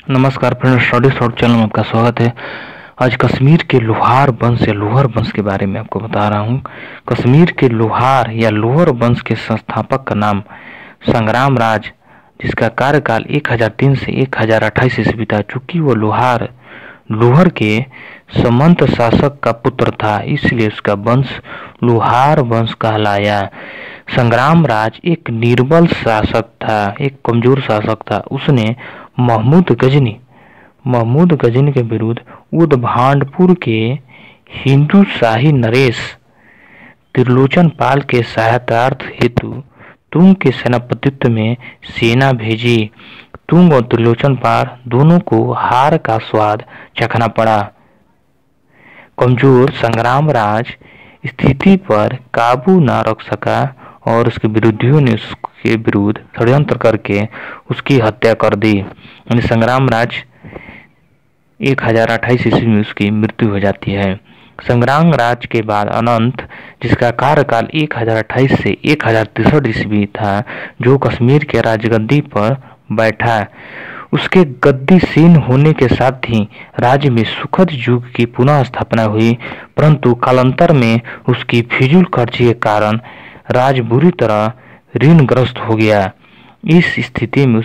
नमस्कार friends, study short channel में आपका स्वागत है। आज कश्मीर के लोहार वंश या लोहर वंश के बारे में आपको बता रहा हूँ। कश्मीर के लोहार या लोहर वंश के संस्थापक का नाम संग्राम राज, जिसका कार्यकाल 1003 से 1028 ईस्वी था। चूंकि वो लोहर के समंत शासक का पुत्र था, इसलिए उसका वंश लोहार वंश कहलाया। संग्राम राज एक निर्बल शासक था, एक कमजोर शासक था। उसने महमूद गजनी के विरुद्ध उदभांडपुर के हिंदू शाही नरेश त्रिलोचन पाल के सहायतार्थ हेतु तुंग के सेनापतित्व में सेना भेजी। तुंग और त्रिलोचन पाल दोनों को हार का स्वाद चखना पड़ा। कमजोर संग्राम राज स्थिति पर काबू न रख सका और उसके विरोधियों ने उसके विरुद्ध षड्यंत्र करके उसकी हत्या कर दी। यानी संग्राम राज 1028 ईस्वी में उसकी मृत्यु हो जाती है। संग्राम राज के बाद अनंत, जिसका कार्यकाल 1028 से 1063 ईस्वी था, जो कश्मीर के राजगद्दी पर बैठा। उसके गद्दीसीन होने के साथ ही राज्य में सुखद युग की पुनः स्थापना हुई, परंतु कालांतर में उसकी फिजूल खर्ची के कारण राज्य बुरी तरह ऋणग्रस्त हो गया। इस स्थिति में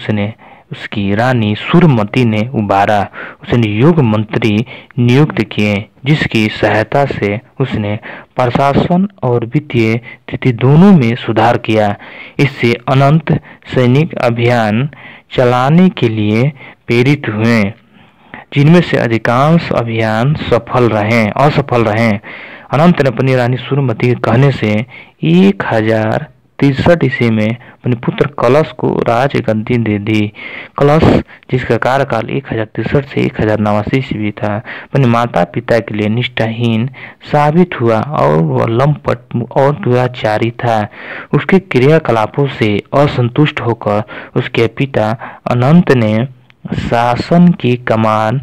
उसकी रानी सूरमती ने उबारा। उसने योग मंत्री नियुक्त किए, जिसकी सहायता से उसने प्रशासन और वित्तीय स्थिति दोनों में सुधार किया। इससे अनंत सैनिक अभियान चलाने के लिए प्रेरित हुए, जिनमें से अधिकांश अभियान असफल रहे। अनंत ने अपनी रानी सूरमती के कहने से 1063 ईस्वी में अपने पुत्र कलश को राजगद्दी दे दी। कलश, जिसका कार्यकाल 1063 से 1089 ईस्वी था, अपने माता पिता के लिए निष्ठाहीन साबित हुआ और वह लंपट और दुराचारी था। उसके क्रियाकलापों से असंतुष्ट होकर उसके पिता अनंत ने शासन की कमान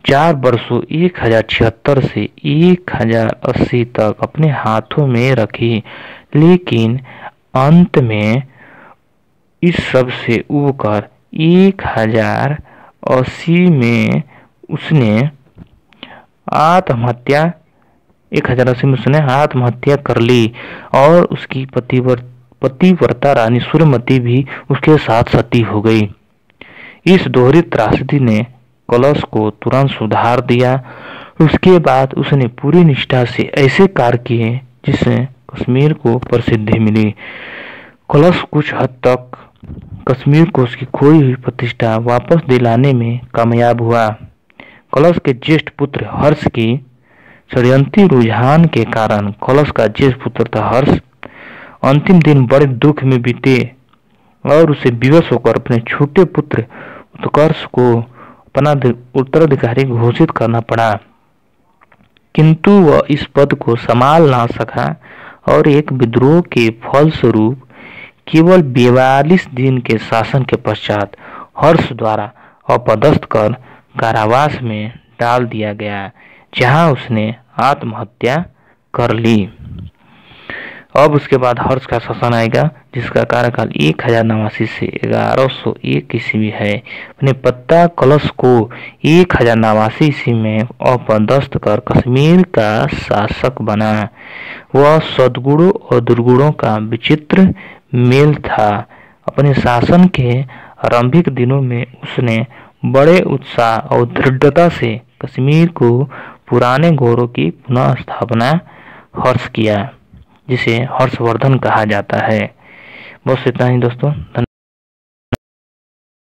4 वर्षों 1076 से 1080 तक अपने हाथों में रखी, लेकिन अंत में इस सब से उबकर 1080 में उसने आत्महत्या कर ली और उसकी पतिव्रता रानी सूरमती भी उसके साथ सती हो गई। इस दोहरी त्रासदी ने कलश को तुरंत सुधार दिया। उसके बाद उसने पूरी निष्ठा से ऐसे कार्य किए जिससे कश्मीर को प्रसिद्धि मिली। कलश कुछ हद तक कश्मीर को उसकी खोई हुई प्रतिष्ठा वापस दिलाने में कामयाब हुआ। कलश के ज्येष्ठ पुत्र हर्ष की षड्यंत्री रुझान के कारण कलश का ज्येष्ठ पुत्र था हर्ष अंतिम दिन बड़े दुख में बीते और उसे विवश होकर अपने छोटे पुत्र उत्कर्ष को अपना उत्तराधिकारी घोषित करना पड़ा, किंतु वह इस पद को संभाल ना सका और एक विद्रोह के फलस्वरूप केवल 42 दिन के शासन के पश्चात हर्ष द्वारा अपदस्थ कर कारावास में डाल दिया गया, जहां उसने आत्महत्या कर ली। अब उसके बाद हर्ष का शासन आएगा, जिसका कार्यकाल 1089 से 1101 ईस्वी है। अपने पिता कलश को 1089 ईस्वी में अपदस्थ कर कश्मीर का शासक बना। वह सद्गुणों और दुर्गुणों का विचित्र मेल था। अपने शासन के आरंभिक दिनों में उसने बड़े उत्साह और दृढ़ता से कश्मीर को पुराने गौरव की पुनः स्थापना हर्ष किया, जिसे हर्षवर्धन कहा जाता है। बस इतना ही दोस्तों।